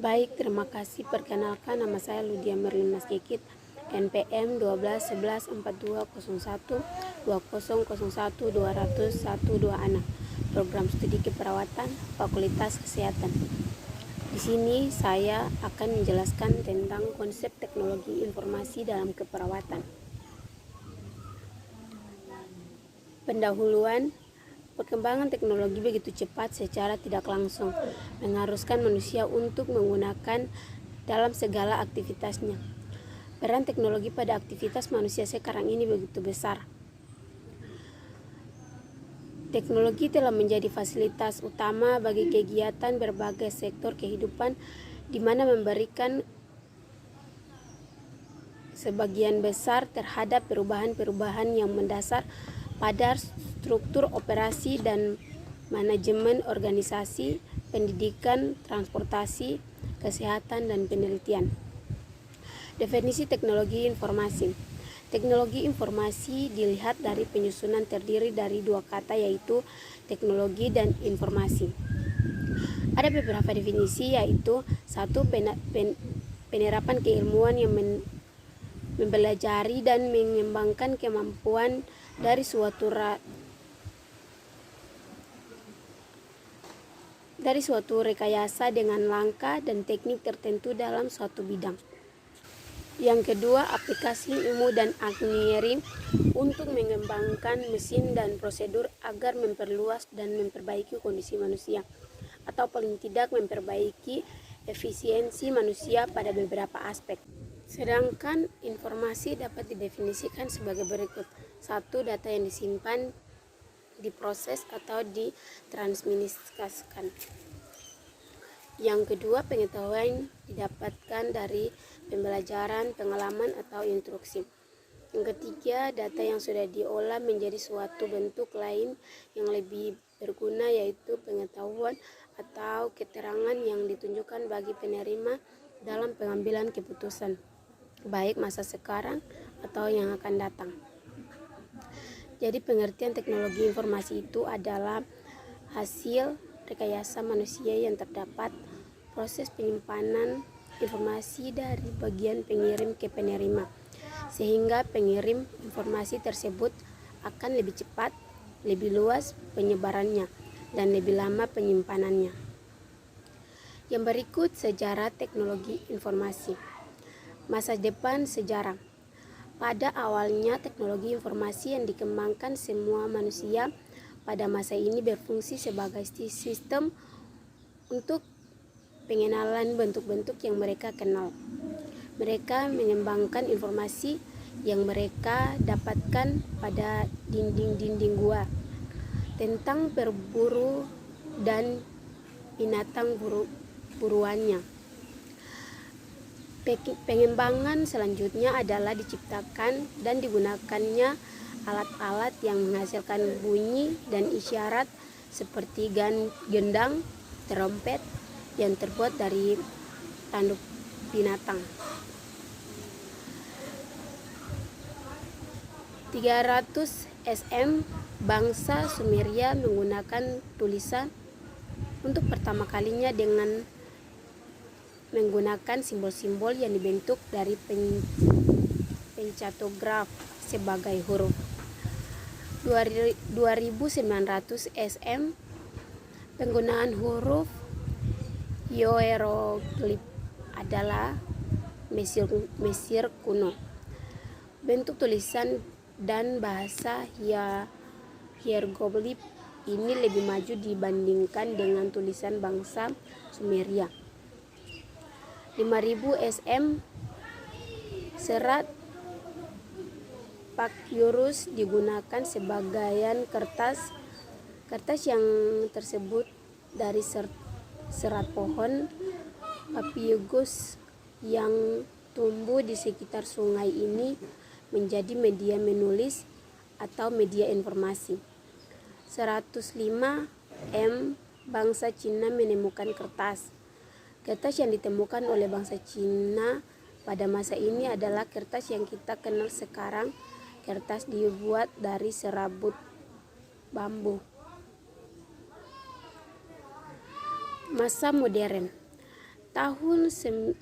Baik, terima kasih. Perkenalkan, nama saya Ludia Merlin Maskikit, NPM 12 11 42 2001 20012 Program Studi Keperawatan, Fakultas Kesehatan. Di sini saya akan menjelaskan tentang konsep teknologi informasi dalam keperawatan. Pendahuluan. Perkembangan teknologi begitu cepat secara tidak langsung mengharuskan manusia untuk menggunakan dalam segala aktivitasnya. Peran teknologi pada aktivitas manusia sekarang ini begitu besar. Teknologi telah menjadi fasilitas utama bagi kegiatan berbagai sektor kehidupan, di mana memberikan sebagian besar terhadap perubahan-perubahan yang mendasar pada struktur operasi dan manajemen organisasi, pendidikan, transportasi, kesehatan, dan penelitian. Definisi teknologi informasi. Teknologi informasi dilihat dari penyusunan terdiri dari dua kata, yaitu teknologi dan informasi. Ada beberapa definisi, yaitu satu, penerapan keilmuan yang mempelajari dan mengembangkan kemampuan dari suatu rekayasa dengan langkah dan teknik tertentu dalam suatu bidang. Yang kedua, aplikasi ilmu dan engineering untuk mengembangkan mesin dan prosedur agar memperluas dan memperbaiki kondisi manusia, atau paling tidak memperbaiki efisiensi manusia pada beberapa aspek. Sedangkan informasi dapat didefinisikan sebagai berikut. 1. Data yang disimpan, diproses, atau ditransmisikan. Yang kedua, pengetahuan didapatkan dari pembelajaran, pengalaman, atau instruksi. Yang ketiga, data yang sudah diolah menjadi suatu bentuk lain yang lebih berguna, yaitu pengetahuan atau keterangan yang ditunjukkan bagi penerima dalam pengambilan keputusan, baik masa sekarang atau yang akan datang. Jadi pengertian teknologi informasi itu adalah hasil rekayasa manusia yang terdapat proses penyimpanan informasi dari bagian pengirim ke penerima, sehingga pengirim informasi tersebut akan lebih cepat, lebih luas penyebarannya, dan lebih lama penyimpanannya. Yang berikut sejarah teknologi informasi. Masa depan sejarah. Pada awalnya, teknologi informasi yang dikembangkan semua manusia pada masa ini berfungsi sebagai sistem untuk pengenalan bentuk-bentuk yang mereka kenal. Mereka mengembangkan informasi yang mereka dapatkan pada dinding-dinding gua tentang berburu dan binatang buruannya. Pengembangan selanjutnya adalah diciptakan dan digunakannya alat-alat yang menghasilkan bunyi dan isyarat seperti gendang, trompet yang terbuat dari tanduk binatang. 300 SM, bangsa Sumeria menggunakan tulisan untuk pertama kalinya dengan menggunakan simbol-simbol yang dibentuk dari pencatograf sebagai huruf. 2900 SM, penggunaan huruf hieroglif adalah Mesir kuno. Bentuk tulisan dan bahasa hieroglif ini lebih maju dibandingkan dengan tulisan bangsa Sumeria. 5000 SM, serat papyrus digunakan sebagai kertas yang tersebut dari serat pohon papyrus yang tumbuh di sekitar sungai ini menjadi media menulis atau media informasi. 105 M, bangsa Cina menemukan kertas. Kertas yang ditemukan oleh bangsa Cina pada masa ini adalah kertas yang kita kenal sekarang. Kertas dibuat dari serabut bambu. Masa modern. Tahun 1455,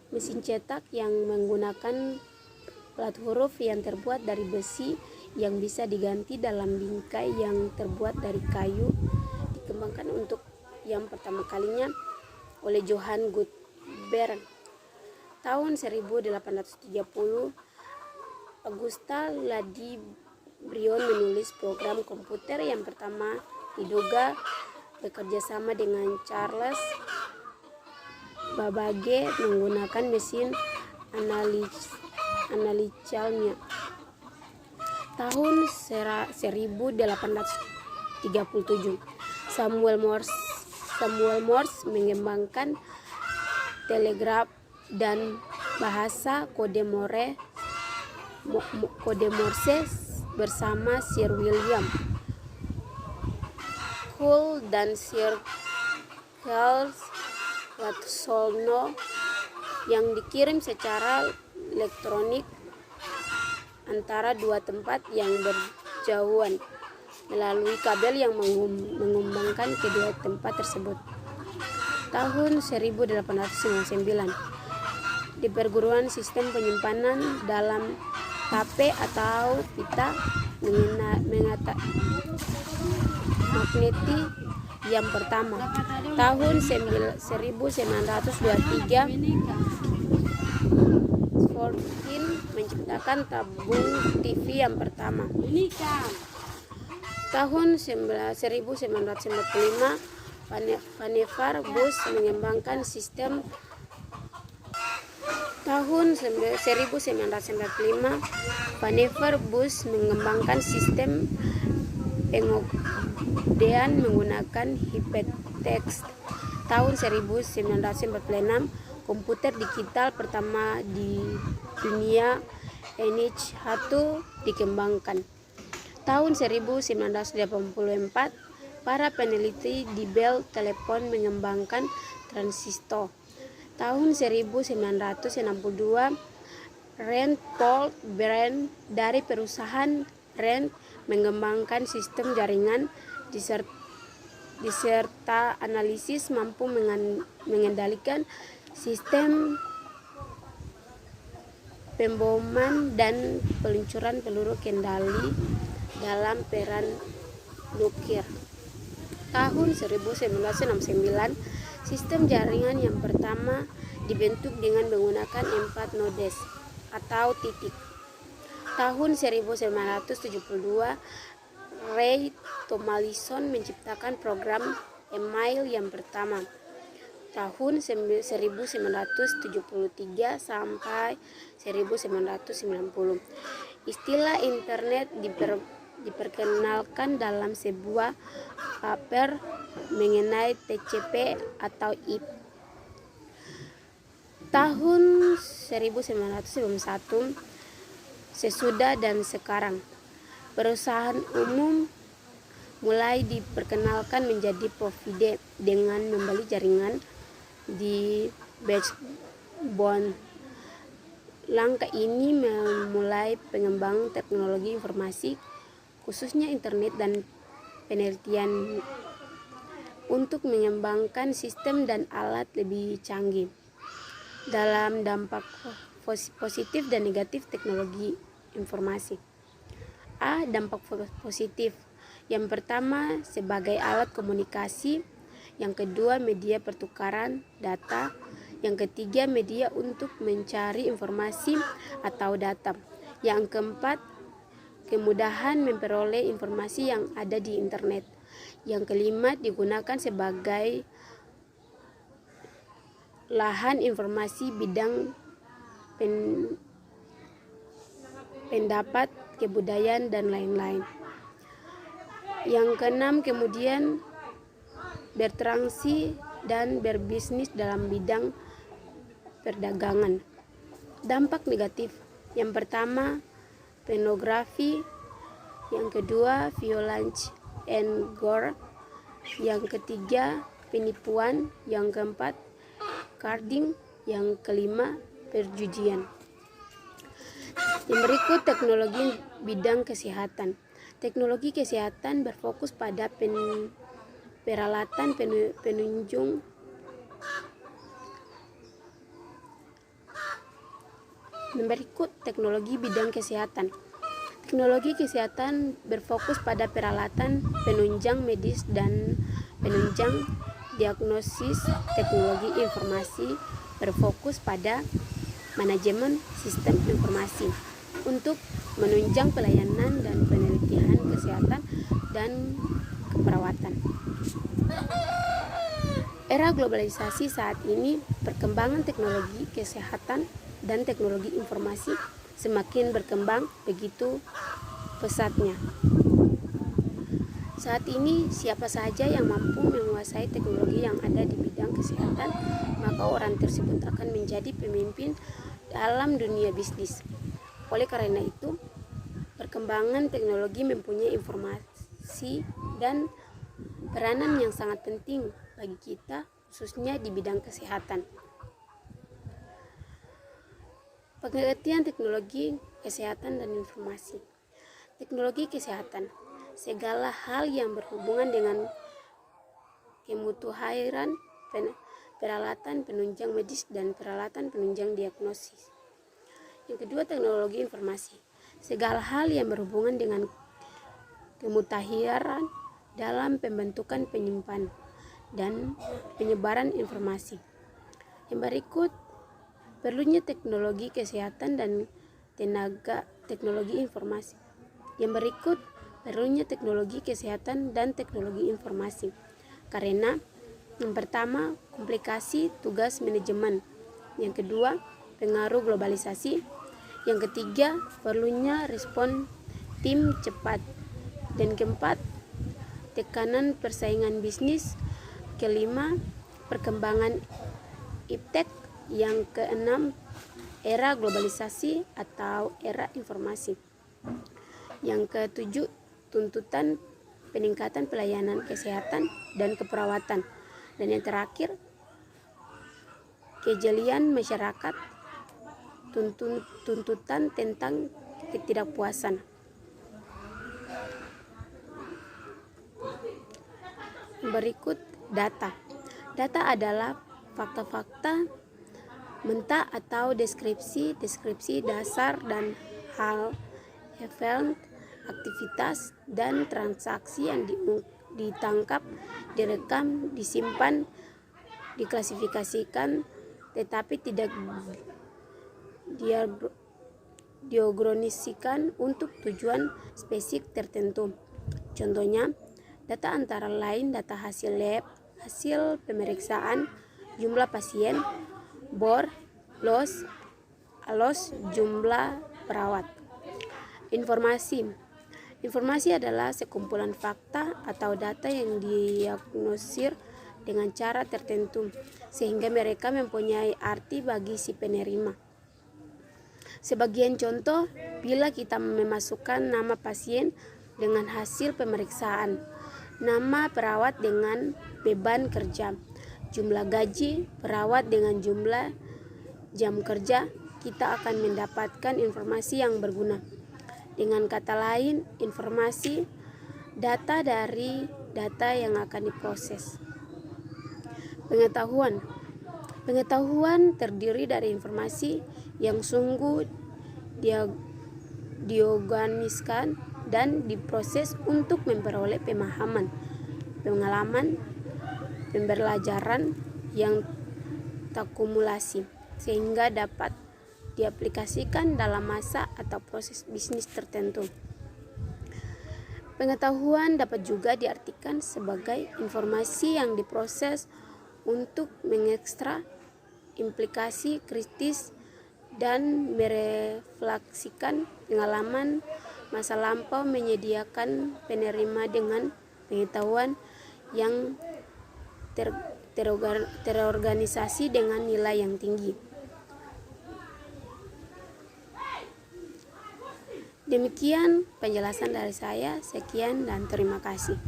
mesin cetak yang menggunakan plat huruf yang terbuat dari besi yang bisa diganti dalam bingkai yang terbuat dari kayu dikembangkan untuk yang pertama kalinya oleh Johann Gutenberg. Tahun 1830, Auguste Lady Brion menulis program komputer yang pertama, diduga bekerja sama dengan Charles Babbage menggunakan mesin analitialnya. Tahun 1837, Samuel Morse mengembangkan telegraf dan bahasa kode Morse bersama Sir William Cole dan Sir Charles Watson yang dikirim secara elektronik antara dua tempat yang berjauhan melalui kabel yang menghubungkan kedua tempat tersebut. Tahun 1899, dipergunakan sistem penyimpanan dalam tape atau pita magnetik yang pertama. Tahun 1923, Fortin menciptakan tabung TV yang pertama. Tahun 1945, Vannevar Bush mengembangkan sistem. Tahun 1995, Vannevar Bush mengembangkan sistem pengodean menggunakan hypertext. Tahun 1946, komputer digital pertama di dunia ENIAC-1 dikembangkan. Tahun 1984, para peneliti di Bell Telephone mengembangkan transistor. Tahun 1962, Rand Paul Brand dari perusahaan Rand mengembangkan sistem jaringan diserta analisis mampu mengendalikan sistem pemboman dan peluncuran peluru kendali dalam peran nuklir. Tahun 1969, sistem jaringan yang pertama dibentuk dengan menggunakan 4 nodes atau titik. Tahun 1972, Ray Tomlinson menciptakan program email yang pertama. Tahun 1973 sampai 1990, istilah internet diperkenalkan dalam sebuah paper mengenai TCP atau IP. Tahun 1991, sesudah dan sekarang, perusahaan umum mulai diperkenalkan menjadi provider dengan membeli jaringan di backbone. Langkah ini memulai pengembangan teknologi informasi, khususnya internet dan penelitian untuk mengembangkan sistem dan alat lebih canggih. Dalam dampak positif dan negatif teknologi informasi. A. Dampak positif. Yang pertama, sebagai alat komunikasi. Yang kedua, media pertukaran data. Yang ketiga, media untuk mencari informasi atau data. Yang keempat, kemudahan memperoleh informasi yang ada di internet. Yang kelima, digunakan sebagai lahan informasi bidang pendapat, kebudayaan, dan lain-lain. Yang keenam, kemudian bertransaksi dan berbisnis dalam bidang perdagangan. Dampak negatif. Yang pertama, pornografi. Yang kedua, violence and gore. Yang ketiga, penipuan. Yang keempat, carding. Yang kelima, perjudian. Yang berikut teknologi bidang kesehatan. Teknologi kesehatan berfokus pada peralatan penunjang. Berikut teknologi bidang kesehatan. Teknologi kesehatan berfokus pada peralatan penunjang medis dan penunjang diagnosis. Teknologi informasi berfokus pada manajemen sistem informasi untuk menunjang pelayanan dan penelitian kesehatan dan keperawatan. Era globalisasi saat ini, perkembangan teknologi kesehatan dan teknologi informasi semakin berkembang begitu pesatnya. Saat ini, siapa saja yang mampu menguasai teknologi yang ada di bidang kesehatan, maka orang tersebut akan menjadi pemimpin dalam dunia bisnis. Oleh karena itu, perkembangan teknologi mempunyai informasi dan peranan yang sangat penting bagi kita, khususnya di bidang kesehatan. Pengertian teknologi kesehatan dan informasi. Teknologi kesehatan, segala hal yang berhubungan dengan kemutuhairan, peralatan penunjang medis dan peralatan penunjang diagnosis. Yang kedua, teknologi informasi, segala hal yang berhubungan dengan kemutahiran dalam pembentukan, penyimpanan, dan penyebaran informasi. Yang berikut, perlunya teknologi kesehatan dan tenaga teknologi informasi. Yang berikut, perlunya teknologi kesehatan dan teknologi informasi. Karena yang pertama, komplikasi tugas manajemen. Yang kedua, pengaruh globalisasi. Yang ketiga, perlunya respon tim cepat. Dan keempat, tekanan persaingan bisnis. Kelima, perkembangan iptek. Yang keenam, era globalisasi atau era informasi. Yang ketujuh, tuntutan peningkatan pelayanan kesehatan dan keperawatan. Dan yang terakhir, kejelian masyarakat, tuntutan tentang ketidakpuasan. Berikut data. Data adalah fakta-fakta mentah atau deskripsi dasar dan hal, event, aktivitas, dan transaksi yang ditangkap, direkam, disimpan, diklasifikasikan, tetapi tidak diagnosisikan untuk tujuan spesifik tertentu. Contohnya, data antara lain data hasil lab, hasil pemeriksaan, jumlah pasien, bor, los, jumlah perawat. Informasi adalah sekumpulan fakta atau data yang diagnosir dengan cara tertentu sehingga mereka mempunyai arti bagi si penerima. Sebagian contoh, bila kita memasukkan nama pasien dengan hasil pemeriksaan, nama perawat dengan beban kerja, jumlah gaji perawat dengan jumlah jam kerja, kita akan mendapatkan informasi yang berguna. Dengan kata lain, informasi data dari data yang akan diproses. Pengetahuan terdiri dari informasi yang sungguh diorganiskan dan diproses untuk memperoleh pemahaman, pengalaman, pembelajaran yang takumulasi sehingga dapat diaplikasikan dalam masa atau proses bisnis tertentu. Pengetahuan dapat juga diartikan sebagai informasi yang diproses untuk mengekstrak implikasi kritis dan merefleksikan pengalaman masa lampau, menyediakan penerima dengan pengetahuan yang terorganisasi dengan nilai yang tinggi. Demikian penjelasan dari saya. Sekian dan terima kasih.